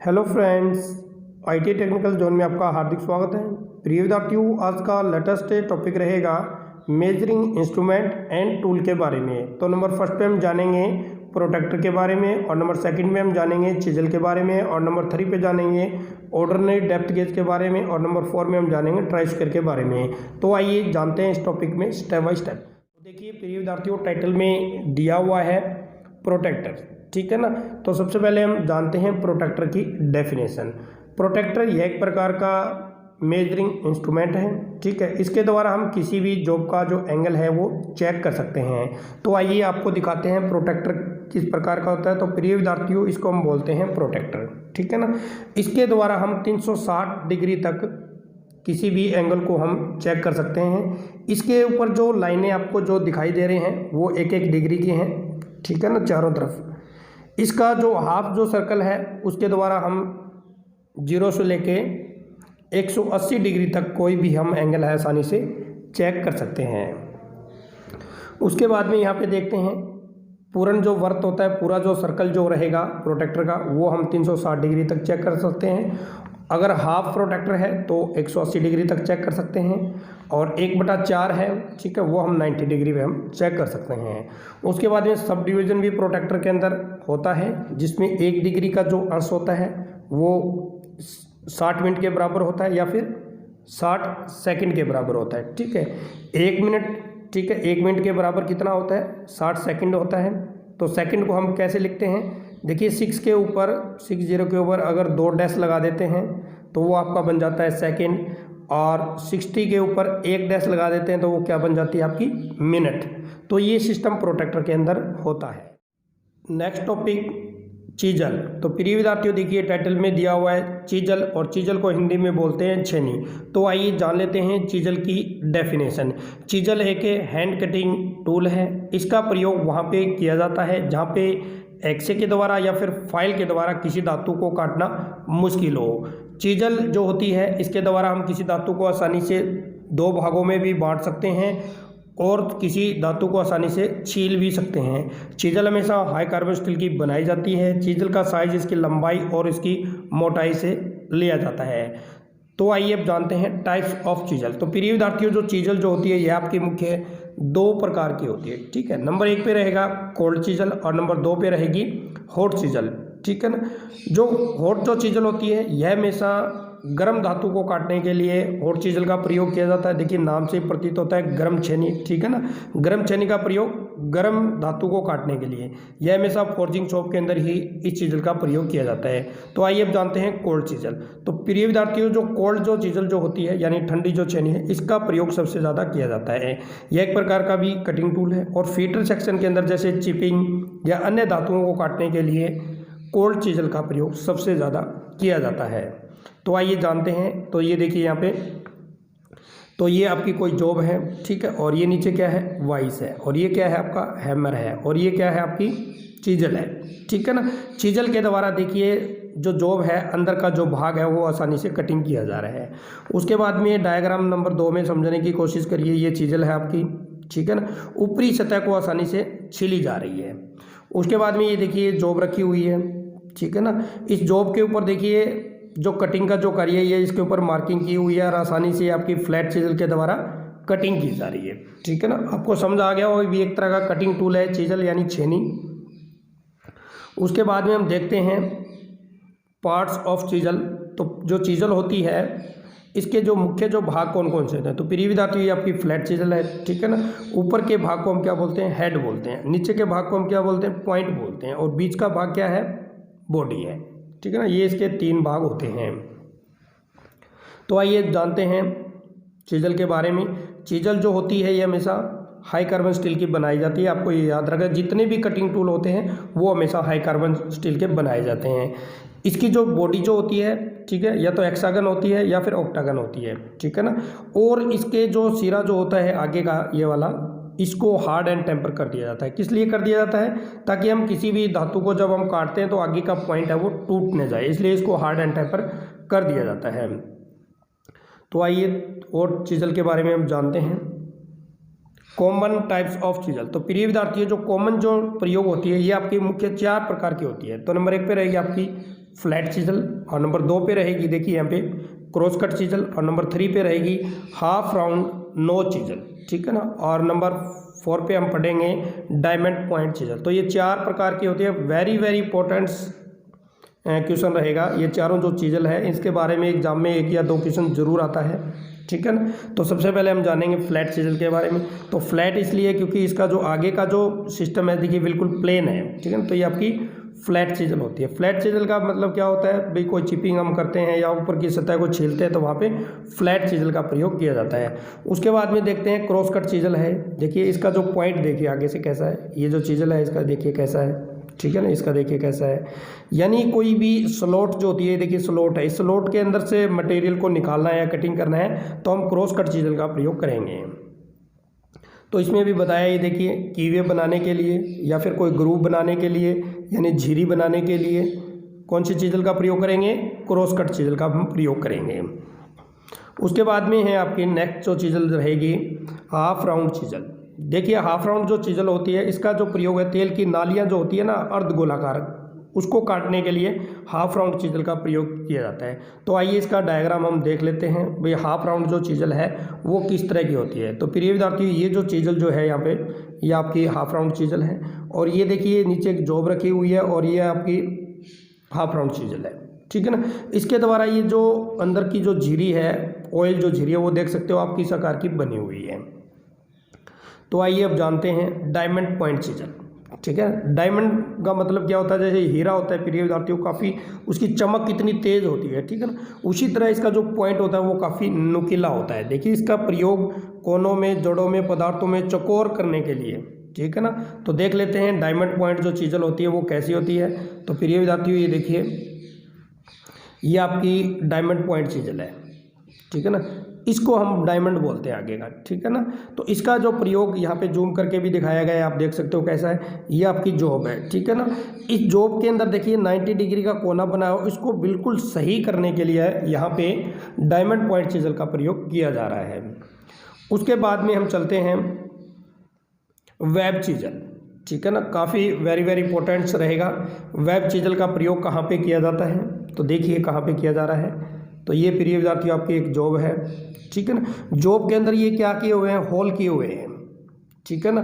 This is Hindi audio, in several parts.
Hello friends, IT technical zone में आपका हार्दिक स्वागत है। प्रिय विद्यार्थियों, आज का लेटेस्ट टॉपिक रहेगा मेजरिंग इंस्ट्रूमेंट एंड टूल के बारे में। तो नंबर फर्स्ट पे हम जानेंगे प्रोटेक्टर के बारे में, और नंबर सेकंड में हम जानेंगे चिजल के बारे में, और नंबर 3 पे जानेंगे ऑर्डिनरी डेप्थ गेज के बारे में, और नंबर 4 में हम जानेंगे ट्राई स्क्वायर के बारे में। तो आइए जानते हैं इस टॉपिक में स्टेप बाय स्टेप। तो देखिए प्रिय विद्यार्थियों, टाइटल में दिया हुआ है प्रोटेक्टर, ठीक है ना। तो सबसे पहले हम जानते हैं प्रोटेक्टर की डेफिनेशन। प्रोटेक्टर यह एक प्रकार का मेजरिंग इंस्ट्रूमेंट है, ठीक है। इसके द्वारा हम किसी भी जॉब का जो एंगल है वो चेक कर सकते हैं। तो आइए आपको दिखाते हैं प्रोटेक्टर किस प्रकार का होता है। तो प्रिय विद्यार्थियों, इसको हम बोलते हैं प्रोटेक्टर, ठीक है ना। इसके द्वारा हम 360 डिग्री तक किसी भी एंगल को हम चेक कर सकते हैं। इसके ऊपर जो लाइनें आपको जो दिखाई दे रही हैं वो एक एक डिग्री की हैं, ठीक है ना, चारों तरफ। इसका जो हाफ जो सर्कल है उसके द्वारा हम 0 से लेके 180 डिग्री तक कोई भी हम एंगल है आसानी से चेक कर सकते हैं। उसके बाद में यहाँ पे देखते हैं पूर्ण जो वर्त होता है, पूरा जो सर्कल जो रहेगा प्रोटेक्टर का, वो हम 360 डिग्री तक चेक कर सकते हैं। अगर हाफ प्रोटेक्टर है तो 180 डिग्री तक चेक कर सकते हैं, और 1/4 है, ठीक है, वो हम 90 डिग्री में हम चेक कर सकते हैं। उसके बाद में सब डिवीज़न भी प्रोटेक्टर के अंदर होता है, जिसमें 1 डिग्री का जो अंश होता है वो 60 मिनट के बराबर होता है, या फिर 60 सेकंड के बराबर होता है, ठीक है। 1 मिनट, ठीक है, 1 मिनट के बराबर कितना होता है, 60 सेकंड होता है। तो सेकंड को हम कैसे लिखते हैं, देखिए 6 के ऊपर 60 के ऊपर अगर 2 डैश लगा देते हैं तो वो आपका बन जाता है सेकंड, और 60 के ऊपर 1 डैश लगा देते हैं तो वो क्या बन जाती है आपकी मिनट। तो ये सिस्टम प्रोटेक्टर के अंदर होता है। Next topic chisel. तो प्रिय विद्यार्थियों, देखिए टाइटल में दिया हुआ है चीजल, और चीजल को हिंदी में बोलते हैं छेनी। तो आइए जान लेते हैं चीजल की डेफिनेशन। चीजल एक हैंड कटिंग टूल है। इसका प्रयोग वहाँ पे किया जाता है जहाँ पे एक्से के द्वारा या फिर फाइल के द्वारा किसी धातु को काटना मुश्किल हो। चीजल जो होती है इसके द्वारा हम किसी धातु को आसानी से 2 भागों में भी बांट सकते हैं, और किसी धातु को आसानी से छील भी सकते हैं। चीजल हमेशा हाई कार्बन स्टील की बनाई जाती है। चीजल का साइज इसकी लंबाई और इसकी मोटाई से लिया जाता है। तो आइए अब जानते हैं टाइप्स ऑफ चीजल। तो प्रिय विद्यार्थियों, जो चीजल जो होती है यह आपकी मुख्य 2 प्रकार की होती है, ठीक है। नंबर 1 पे रहेगा कोल्ड चीजल, और नंबर 2 पे रहेगी हॉट चीजल, ठीक है ना। जो हॉट जो चीजल होती है यह हमेशा गर्म धातु को काटने के लिए हॉट चीजल का प्रयोग किया जाता है। देखिए नाम से प्रतीत होता है गर्म छेनी, ठीक है ना। गर्म छेनी का प्रयोग गर्म धातु को काटने के लिए, यह हमेशा फोर्जिंग शॉप के अंदर ही इस चीजल का प्रयोग किया जाता है। तो आइए अब जानते हैं कोल्ड चीजल। तो प्रिय विद्यार्थियों, जो कोल्ड जो चीजल जो होती है यानी ठंडी जो छेनी है, इसका प्रयोग सबसे ज़्यादा किया जाता है। यह एक प्रकार का भी कटिंग टूल है, और फीटर सेक्शन के अंदर जैसे चिपिंग या अन्य धातुओं को काटने के लिए कोल्ड चीजल का प्रयोग सबसे ज़्यादा किया जाता है। तो आइए जानते हैं। तो ये देखिए यहाँ पे, तो ये आपकी कोई जॉब है, ठीक है, और ये नीचे क्या है, वाइस है, और ये क्या है आपका हैमर है, और ये क्या है आपकी चीजल है, ठीक है ना। चीजल के द्वारा देखिए जो जॉब है अंदर का जो भाग है वो आसानी से कटिंग किया जा रहा है। उसके बाद में डायग्राम नंबर 2 में समझने की कोशिश करिए। ये चीजल है आपकी, ठीक है ना, ऊपरी सतह को आसानी से छीली जा रही है। उसके बाद में ये देखिए जॉब रखी हुई है, ठीक है ना। इस जॉब के ऊपर देखिए जो कटिंग का जो कार्य है इसके ऊपर मार्किंग की हुई है, और आसानी से आपकी फ्लैट चीजल के द्वारा कटिंग की जा रही है, ठीक है ना। आपको समझ आ गया हो, भी एक तरह का कटिंग टूल है चीजल यानी छेनी। उसके बाद में हम देखते हैं पार्ट्स ऑफ चीजल। तो जो चीजल होती है इसके जो मुख्य जो भाग कौन कौन से हैं। तो प्रिय विद्यार्थियों, ये आपकी फ्लैट चीजल है, ठीक है ना। ऊपर के भाग को हम क्या बोलते हैं, हेड बोलते हैं। नीचे के भाग को हम क्या बोलते हैं, पॉइंट बोलते हैं। और बीच का भाग क्या है, बॉडी है, ठीक है ना। ये इसके 3 भाग होते हैं। तो आइए जानते हैं चीजल के बारे में। चीजल जो होती है ये हमेशा हाई कार्बन स्टील की बनाई जाती है। आपको ये याद रखना, जितने भी कटिंग टूल होते हैं वो हमेशा हाई कार्बन स्टील के बनाए जाते हैं। इसकी जो बॉडी जो होती है, ठीक है, या तो हेक्सागन होती है या फिर ऑक्टागन होती है, ठीक है ना। और इसके जो सिरा जो होता है आगे का ये वाला, इसको हार्ड एंड टेम्पर कर दिया जाता है। किस लिए कर दिया जाता है, ताकि हम किसी भी धातु को जब हम काटते हैं तो आगे का पॉइंट है वो टूट न जाए, इसलिए इसको हार्ड एंड टेम्पर कर दिया जाता है। तो आइए और चीजल के बारे में हम जानते हैं। Common types of chisel. तो प्रिय विद्यार्थियों, जो कॉमन जो प्रयोग होती है ये आपकी मुख्य 4 प्रकार की होती है। तो नंबर 1 पे रहेगी आपकी फ्लैट चीजल, और नंबर 2 पे रहेगी देखिए यहाँ पे क्रॉस कट चीजल, और नंबर 3 पे रहेगी हाफ राउंड नोज चीजल, ठीक है ना। और नंबर 4 पे हम पढ़ेंगे डायमंड पॉइंट चीजल। तो ये 4 प्रकार की होती है, वेरी वेरी इंपॉर्टेंट क्वेश्चन रहेगा। ये चारों जो चीजल है इसके बारे में एग्जाम में 1 या 2 क्वेश्चन जरूर आता है, ठीक है ना। तो सबसे पहले हम जानेंगे फ्लैट चीजल के बारे में। तो फ्लैट इसलिए क्योंकि इसका जो आगे का जो सिस्टम है देखिए बिल्कुल प्लेन है, ठीक है ना। तो ये आपकी फ्लैट चीजल होती है। फ्लैट चीजल का मतलब क्या होता है भाई, कोई चिपिंग हम करते हैं या ऊपर की सतह को छीलते हैं तो वहाँ पे फ्लैट चीजल का प्रयोग किया जाता है। उसके बाद में देखते हैं क्रॉस कट चीजल है। देखिए इसका जो पॉइंट देखिए आगे से कैसा है, ये जो चीजल है इसका देखिए कैसा है, ठीक है ना। इसका देखिए कैसा है, यानी कोई भी स्लॉट जो होती है देखिए स्लॉट है, इस स्लॉट के अंदर से मटेरियल को निकालना है या कटिंग करना है तो हम क्रॉस कट चीजल का प्रयोग करेंगे। तो इसमें भी बताया ये देखिए कीवे बनाने के लिए या फिर कोई ग्रूव बनाने के लिए यानी झिरी बनाने के लिए कौन सी चीजल का प्रयोग करेंगे, क्रॉस कट चीजल का हम प्रयोग करेंगे। उसके बाद में है आपकी नेक्स्ट जो चीजल रहेगी हाफ राउंड चीजल। देखिए हाफ राउंड जो चीजल होती है इसका जो प्रयोग है, तेल की नालियाँ जो होती है ना अर्ध गोलाकार, उसको काटने के लिए हाफ राउंड चीजल का प्रयोग किया जाता है। तो आइए इसका डायग्राम हम देख लेते हैं भाई हाफ राउंड जो चीजल है वो किस तरह की होती है। तो प्रिय विद्यार्थियों ये जो चीजल जो है यहाँ पे ये आपकी हाफ राउंड चीजल है, और ये देखिए नीचे एक जॉब रखी हुई है और ये आपकी हाफ राउंड चीजल है, ठीक है ना। इसके द्वारा ये जो अंदर की जो झिरी है, ऑयल जो झिरी है वो देख सकते हो आप किस आकार की बनी हुई है। तो आइए अब जानते हैं डायमंड पॉइंट चीजल, ठीक है। डायमंड का मतलब क्या होता है, जैसे हीरा होता है प्रिय विद्यार्थियों काफ़ी उसकी चमक कितनी तेज होती है, ठीक है ना। उसी तरह इसका जो पॉइंट होता है वो काफ़ी नुकीला होता है। देखिए इसका प्रयोग कोनों में, जड़ों में, पदार्थों में चौकोर करने के लिए, ठीक है ना। तो देख लेते हैं डायमंड पॉइंट जो चीजल होती है वो कैसी होती है। तो प्रिय विद्यार्थियों ये देखिए ये आपकी डायमंड पॉइंट चीजल है, ठीक है ना। इसको हम डायमंड बोलते हैं आगे का, ठीक है ना। तो इसका जो प्रयोग यहाँ पे जूम करके भी दिखाया गया है, आप देख सकते हो कैसा है। ये आपकी जॉब है, ठीक है ना। इस जॉब के अंदर देखिए 90 डिग्री का कोना बना हो, इसको बिल्कुल सही करने के लिए यहाँ पे डायमंड पॉइंट चीजल का प्रयोग किया जा रहा है। उसके बाद में हम चलते हैं वेब चीजल, ठीक है ना। काफ़ी वेरी वेरी इंपॉर्टेंट रहेगा। वेब चीजल का प्रयोग कहाँ पे किया जाता है, तो देखिए कहाँ पे किया जा रहा है। तो ये प्रिय विद्यार्थियों आपकी एक जॉब है, ठीक है ना। जॉब के अंदर ये क्या किए हुए हैं, होल किए हुए हैं, ठीक है ना।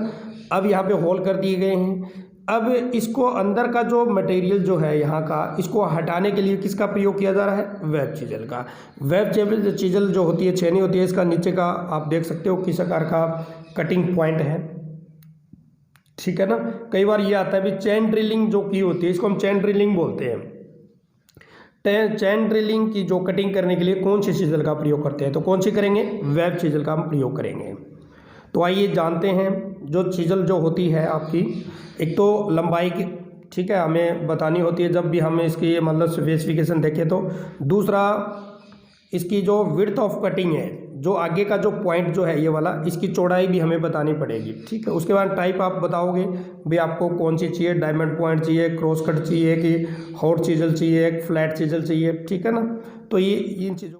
अब यहाँ पे होल कर दिए गए हैं। अब इसको अंदर का जो मटेरियल जो है यहाँ का, इसको हटाने के लिए किसका प्रयोग किया जा रहा है, वेब चीजल का। वेब चीजल जो होती है, छेनी होती है, इसका नीचे का आप देख सकते हो किस आकार का कटिंग पॉइंट है, ठीक है ना। कई बार ये आता है भी चैन ड्रिलिंग जो की होती है, इसको हम चैन ड्रिलिंग बोलते हैं। चैन ड्रिलिंग की जो कटिंग करने के लिए कौन सी चीजल का प्रयोग करते हैं, तो कौन सी करेंगे, वेब चीजल का हम प्रयोग करेंगे। तो आइए जानते हैं जो चीजल जो होती है आपकी, एक तो लंबाई की, ठीक है, हमें बतानी होती है जब भी हम इसकी मतलब स्पेसिफिकेशन देखें। तो दूसरा इसकी जो विड्थ ऑफ कटिंग है, जो आगे का जो पॉइंट जो है ये वाला, इसकी चौड़ाई भी हमें बतानी पड़ेगी, ठीक है। उसके बाद टाइप आप बताओगे भाई आपको कौन सी चाहिए, डायमंड पॉइंट चाहिए, क्रॉस कट चाहिए कि हॉट चीजल चाहिए, फ्लैट चीजल चाहिए, ठीक है ना। तो ये इन चीज़ों,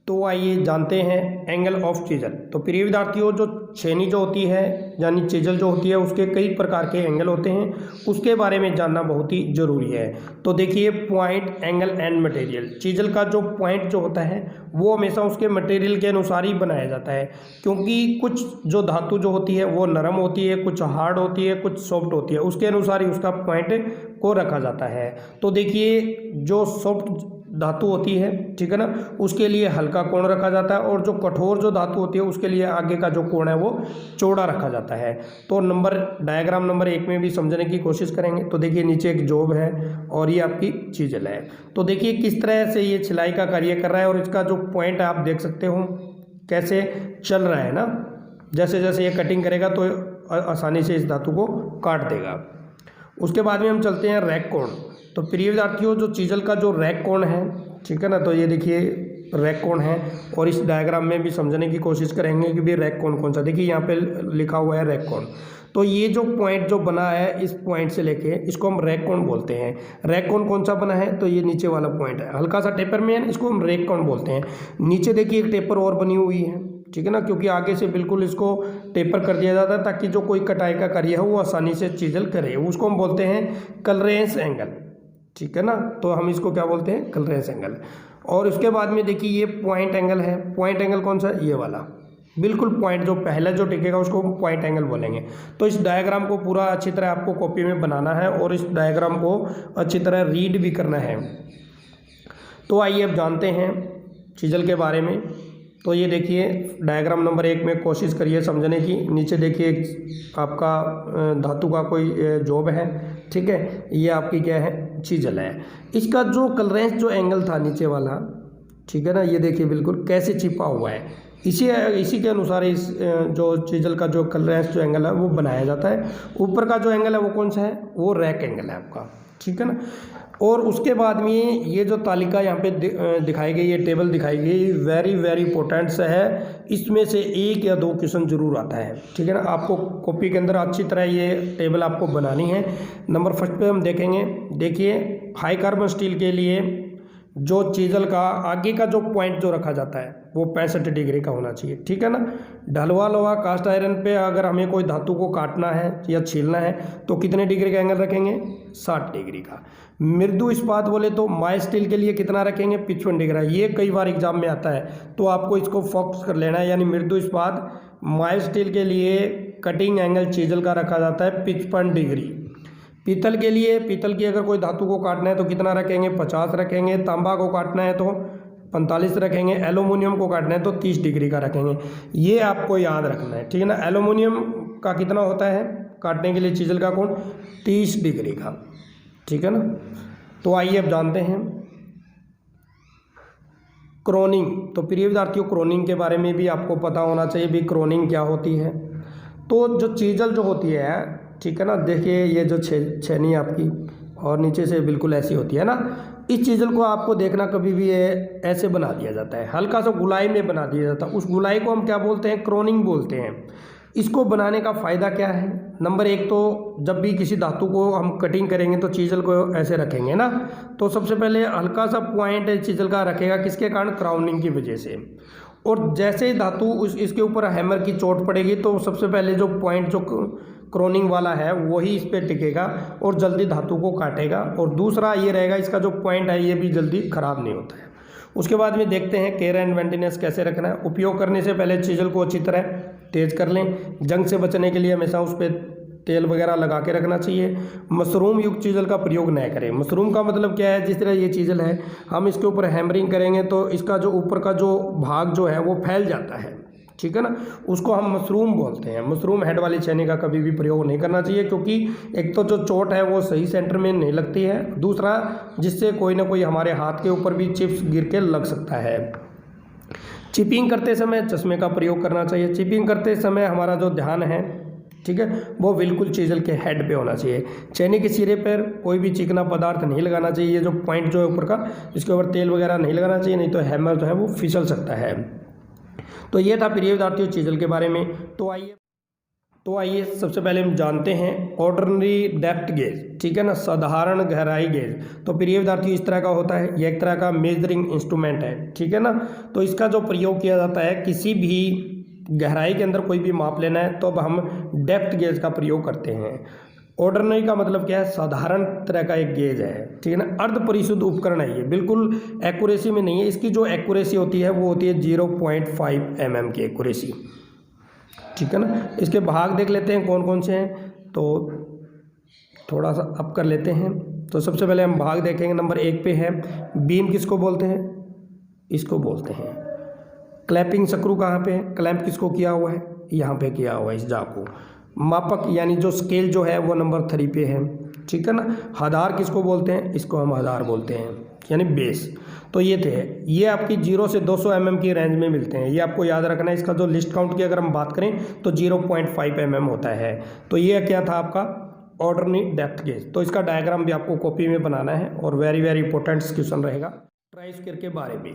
तो आइए जानते हैं एंगल ऑफ चीजल। तो प्रिय विद्यार्थियों जो छेनी जो होती है यानी चीजल जो होती है उसके कई प्रकार के एंगल होते हैं, उसके बारे में जानना बहुत ही जरूरी है। तो देखिए point, angle and material. Chisel का जो पॉइंट जो होता है वो हमेशा उसके मटेरियल के अनुसार ही बनाया जाता है, क्योंकि कुछ जो धातु जो होती है वो नरम होती है, कुछ हार्ड होती है, कुछ सॉफ्ट होती है, उसके अनुसार ही उसका पॉइंट को रखा जाता है। तो देखिए जो सॉफ्ट धातु होती है, ठीक है ना, उसके लिए हल्का कोण रखा जाता है, और जो कठोर जो धातु होती है उसके लिए आगे का जो कोण है वो चौड़ा रखा जाता है। तो डायग्राम नंबर 1 में भी समझने की कोशिश करेंगे। तो देखिए नीचे एक जॉब है और ये आपकी चीजल है। तो देखिए किस तरह से ये सिलाई का कार्य कर रहा है, और इसका जो पॉइंट आप देख सकते हो कैसे चल रहा है ना। जैसे जैसे ये कटिंग करेगा तो आसानी से इस धातु को काट देगा। उसके बाद में हम चलते हैं रैक कोण। तो प्रिय विद्यार्थियों जो चीजल का जो रैक कोण है, ठीक है ना, तो ये देखिए रैक कोण है, और इस डायग्राम में भी समझने की कोशिश करेंगे कि भाई रैक कोण कौन सा। देखिए यहाँ पे लिखा हुआ है रैक कोण। तो ये जो पॉइंट जो बना है इस पॉइंट से लेके इसको हम रैक कोण बोलते हैं। रैक कोण कौन सा बना है, तो ये नीचे वाला पॉइंट है, हल्का सा टेपर में है, इसको हम रैक कोण बोलते हैं। नीचे देखिए एक टेपर और बनी हुई है, ठीक है ना, क्योंकि आगे से बिल्कुल इसको टेपर कर दिया जाता है ताकि जो कोई कटाई का कार्य है वो आसानी से चीजल करे, उसको हम बोलते हैं क्लीयरेंस एंगल, ठीक है ना। तो हम इसको क्या बोलते हैं, क्लीयरेंस एंगल। और उसके बाद में देखिए ये पॉइंट एंगल है। पॉइंट एंगल कौन सा है, ये वाला, बिल्कुल पॉइंट जो पहले जो टिकेगा उसको पॉइंट एंगल बोलेंगे। तो इस डायग्राम को पूरा अच्छी तरह आपको कॉपी में बनाना है और इस डायग्राम को अच्छी तरह रीड भी करना है। तो आइए अब जानते हैं चीजल के बारे में। तो ये देखिए डायग्राम नंबर 1 में कोशिश करिए समझने की। नीचे देखिए आपका धातु का कोई जॉब है, ठीक है, ये आपकी क्या है, चीजल है। इसका जो क्लीयरेंस जो एंगल था नीचे वाला, ठीक है ना, ये देखिए बिल्कुल कैसे छिपा हुआ है। इसी के अनुसार इस जो चीजल का जो क्लीयरेंस जो एंगल है वो बनाया जाता है। ऊपर का जो एंगल है वो कौन सा है, वो रैक एंगल है आपका, ठीक है ना। और उसके बाद में ये जो तालिका यहाँ पे दिखाई गई, ये टेबल दिखाई गई, वेरी वेरी इंपॉर्टेंट है। इसमें से 1 या 2 क्वेश्चन जरूर आता है, ठीक है ना। आपको कॉपी के अंदर अच्छी तरह ये टेबल आपको बनानी है। नंबर फर्स्ट पे हम देखेंगे, देखिए हाई कार्बन स्टील के लिए जो चीजल का आगे का जो पॉइंट जो रखा जाता है वो 65 डिग्री का होना चाहिए, ठीक है ना। ढलवा लोहा कास्ट आयरन पे अगर हमें कोई धातु को काटना है या छीलना है तो कितने डिग्री का एंगल रखेंगे, 60 डिग्री का। मृदु इस्पात बोले तो माई स्टील के लिए कितना रखेंगे, 55 डिग्री। ये कई बार एग्जाम में आता है तो आपको इसको फोकस कर लेना है। यानी मृदु इस्पात माई स्टील के लिए कटिंग एंगल चीजल का रखा जाता है 55 डिग्री। पीतल के लिए, पीतल की अगर कोई धातु को काटना है तो कितना रखेंगे, 50 रखेंगे। तांबा को काटना है तो 45 रखेंगे। एल्यूमिनियम को काटना है तो 30 डिग्री का रखेंगे। ये आपको याद रखना है, ठीक है ना। एल्यूमिनियम का कितना होता है काटने के लिए चीजल का कोण, 30 डिग्री का, ठीक है ना। तो आइए अब जानते हैं क्रोनिंग। तो प्रिय विद्यार्थियों क्रोनिंग के बारे में भी आपको पता होना चाहिए भी क्रोनिंग क्या होती है। तो जो चीजल जो होती है, ठीक है ना, देखिए ये जो छेनी आपकी और नीचे से बिल्कुल ऐसी होती है ना। इस चीजल को आपको देखना कभी भी ये ऐसे बना दिया जाता है, हल्का सा गुलाई में बना दिया जाता है। उस गुलाई को हम क्या बोलते हैं, क्रोनिंग बोलते हैं। इसको बनाने का फ़ायदा क्या है, नंबर 1 तो जब भी किसी धातु को हम कटिंग करेंगे तो चीजल को ऐसे रखेंगे ना, तो सबसे पहले हल्का सा पॉइंट चीजल का रखेगा, किसके कारण, क्राउनिंग की वजह से। और जैसे ही धातु इसके ऊपर हैमर की चोट पड़ेगी तो सबसे पहले जो पॉइंट जो क्रोनिंग वाला है वही इस पर टिकेगा और जल्दी धातु को काटेगा। और दूसरा ये रहेगा, इसका जो पॉइंट है ये भी जल्दी खराब नहीं होता है। उसके बाद में देखते हैं केयर एंड मेंटेनेंस कैसे रखना है। उपयोग करने से पहले चीजल को अच्छी तरह तेज कर लें। जंग से बचने के लिए हमेशा उस पर तेल वगैरह लगा के रखना चाहिए। मशरूम युक्त चीजल का प्रयोग न करें। मशरूम का मतलब क्या है, जिस तरह ये चीजल है हम इसके ऊपर हैमरिंग करेंगे तो इसका जो ऊपर का जो भाग जो है वो फैल जाता है, ठीक है ना, उसको हम मशरूम बोलते हैं। मशरूम हेड वाली छेनी का कभी भी प्रयोग नहीं करना चाहिए, क्योंकि एक तो जो चोट है वो सही सेंटर में नहीं लगती है, दूसरा जिससे कोई ना कोई हमारे हाथ के ऊपर भी चिप्स गिर के लग सकता है। चिपिंग करते समय चश्मे का प्रयोग करना चाहिए। चिपिंग करते समय हमारा जो ध्यान है, ठीक है, वो बिल्कुल चीजल के हेड पे होना चाहिए। छेनी के सिरे पर कोई भी चिकना पदार्थ नहीं लगाना चाहिए। ये जो पॉइंट जो है ऊपर का, इसके ऊपर तेल वगैरह नहीं लगाना चाहिए, नहीं तो हैमर जो है वो फिसल सकता है। तो ये था प्रिय विद्यार्थियों चीजल के बारे में। तो आइए सबसे पहले हम जानते हैं ऑर्डिनरी डेप्थ गेज, ठीक है ना, साधारण गहराई गेज। तो प्रिय विद्यार्थियों इस तरह का होता है, ये एक तरह का मेजरिंग इंस्ट्रूमेंट है, ठीक है ना। तो इसका जो प्रयोग किया जाता है किसी भी गहराई के अंदर कोई भी माप लेना है तो अब हम डेप्थ गेज का प्रयोग करते हैं। ऑर्डिनरी का मतलब क्या है, साधारण तरह का एक गेज है, ठीक है ना। अर्ध परिशुद्ध उपकरण है ये, बिल्कुल एक्यूरेसी में नहीं है। इसकी जो एक्यूरेसी होती है वो होती है 0.5 mm की एक्यूरेसी, ठीक है ना। इसके भाग देख लेते हैं कौन कौन से हैं, तो थोड़ा सा अप कर लेते हैं। तो सबसे पहले हम भाग देखेंगे। नंबर 1 पे है बीम, किसको बोलते हैं, इसको बोलते हैं। क्लैपिंग स्क्रू कहाँ पे है, क्लैंप किसको किया हुआ है, यहाँ पे किया हुआ है इस जा को। मापक यानी जो स्केल जो है वो नंबर 3 पे है, ठीक है ना। हदार किसको बोलते हैं, इसको हम हदार बोलते हैं, यानी बेस। तो ये थे, ये आपकी 0 से 200 mm की रेंज में मिलते हैं, ये आपको याद रखना है। इसका जो लिस्ट काउंट की अगर हम बात करें तो 0.5 mm होता है। तो ये क्या था आपका ऑर्डिनरी डेप्थ गेज। तो इसका डायग्राम भी आपको कॉपी में बनाना है और वेरी वेरी इंपॉर्टेंट क्वेश्चन रहेगा ट्राई स्क्वायर के बारे में।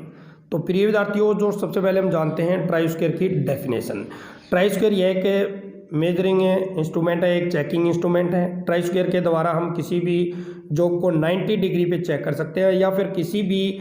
तो प्रिय विद्यार्थियों जो सबसे पहले हम जानते हैं ट्राई स्क्वायर की डेफिनेशन। ट्राई स्क्वायर यह एक मेजरिंग इंस्ट्रूमेंट है, एक चेकिंग इंस्ट्रूमेंट है। ट्राई स्क्वायर के द्वारा हम किसी भी जॉब को 90 डिग्री पे चेक कर सकते हैं, या फिर किसी भी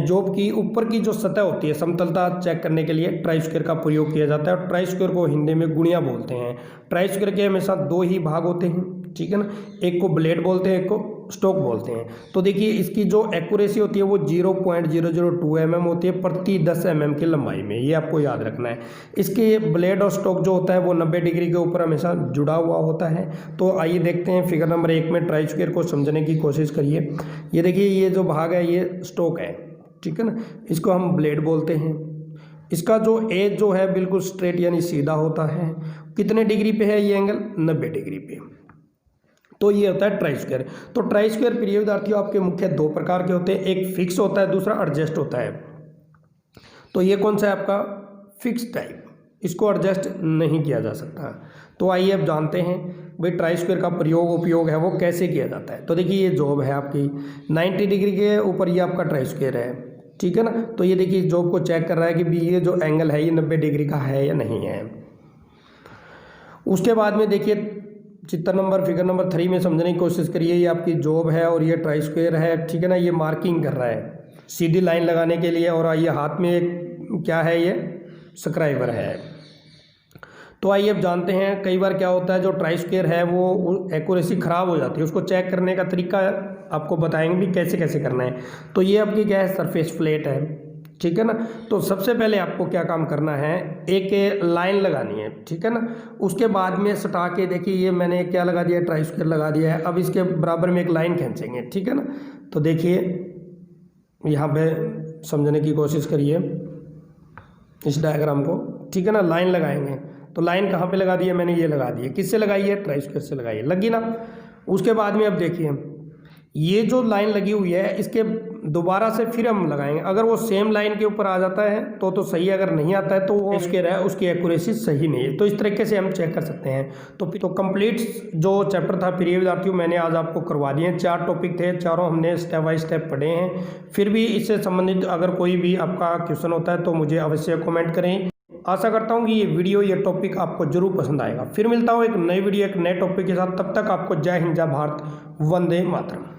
जॉब की ऊपर की जो सतह होती है समतलता चेक करने के लिए ट्राई स्क्वायर का प्रयोग किया जाता है। और ट्राई स्क्वायर को हिंदी में गुणिया बोलते हैं। ट्राई स्क्वायर के हमेशा 2 ही भाग होते हैं, ठीक है ना। एक को ब्लेड बोलते हैं, एक को स्ट्रोक बोलते हैं। तो देखिए इसकी जो एक्यूरेसी होती है वो 0.002 mm होती है प्रति 10 mm की लंबाई में, ये आपको याद रखना है। इसके ब्लेड और स्ट्रोक जो होता है वो 90 डिग्री के ऊपर हमेशा जुड़ा हुआ होता है। तो आइए देखते हैं फिगर नंबर 1 में ट्राई स्क्वायर को समझने की कोशिश करिए। ये देखिए ये जो भाग है ये स्ट्रोक है, ठीक है ना, इसको हम ब्लेड बोलते हैं। इसका जो एज जो है बिल्कुल स्ट्रेट यानी सीधा होता है। कितने डिग्री पे है ये एंगल? 90 डिग्री पे। तो ये होता है ट्राई स्क्वायर। तो ट्राई स्क्वायर प्रिय विद्यार्थियों आपके मुख्य दो प्रकार के होते हैं, एक फिक्स होता है, दूसरा एडजस्ट होता है। तो ये कौन सा है आपका? फिक्स टाइप, इसको एडजस्ट नहीं किया जा सकता। तो आइए अब जानते हैं भाई ट्राई स्क्वायर का प्रयोग उपयोग है वो कैसे किया जाता है। तो देखिए ये जॉब है आपकी 90 डिग्री के ऊपर, ये आपका ट्राई स्क्वायर है, ठीक है ना। तो ये देखिए जॉब को चेक कर रहा है कि भी ये जो एंगल है ये 90 डिग्री का है या नहीं है। उसके बाद में देखिए चित्र नंबर फिगर नंबर 3 में समझने की कोशिश करिए। ये आपकी जॉब है और ये ट्राई स्क्वायर है, ठीक है ना। ये मार्किंग कर रहा है सीधी लाइन लगाने के लिए, और आइए हाथ में एक क्या है, ये स्क्राइबर है। तो आइए अब जानते हैं कई बार क्या होता है जो ट्राई स्क्वायर है वो एक्यूरेसी ख़राब हो जाती है, उसको चेक करने का तरीका आपको बताएंगे भी कैसे कैसे करना है। तो ये आपकी क्या है? सरफेस फ्लैट है, ठीक है ना। तो सबसे पहले आपको क्या काम करना है, एक लाइन लगानी है, ठीक है ना। उसके बाद में सटा के देखिए ये मैंने क्या लगा दिया, ट्राई स्क्वायर लगा दिया है। अब इसके बराबर में एक लाइन खींचेंगे, ठीक है ना। तो देखिए यहाँ पे समझने की कोशिश करिए इस डायग्राम को, ठीक है ना। लाइन लगाएंगे तो लाइन कहाँ पे लगा दी है मैंने? ये लगा दी है। किससे लगाई है? ट्राई स्क्वायर से लगाई है, लगी ना। उसके बाद में अब देखिए ये जो लाइन लगी हुई है इसके दोबारा से फिर हम लगाएंगे। अगर वो सेम लाइन के ऊपर आ जाता है तो सही है, अगर नहीं आता है तो वो स्क्वायर है उसकी एक्यूरेसी सही नहीं है। तो इस तरीके से हम चेक कर सकते हैं। तो कंप्लीट जो चैप्टर था प्रिय विद्यार्थियों मैंने आज आपको करवा दिए हैं। 4 टॉपिक थे, चारों हमने स्टेप बाय स्टेप पढ़े हैं। फिर भी इससे संबंधित अगर कोई भी आपका क्वेश्चन होता है तो मुझे अवश्य कमेंट करें। आशा करता हूँ कि ये वीडियो ये टॉपिक आपको जरूर पसंद आएगा। फिर मिलता हूँ एक नई वीडियो एक नए टॉपिक के साथ। तब तक आपको जय हिंद जय भारत, वंदे मातरम।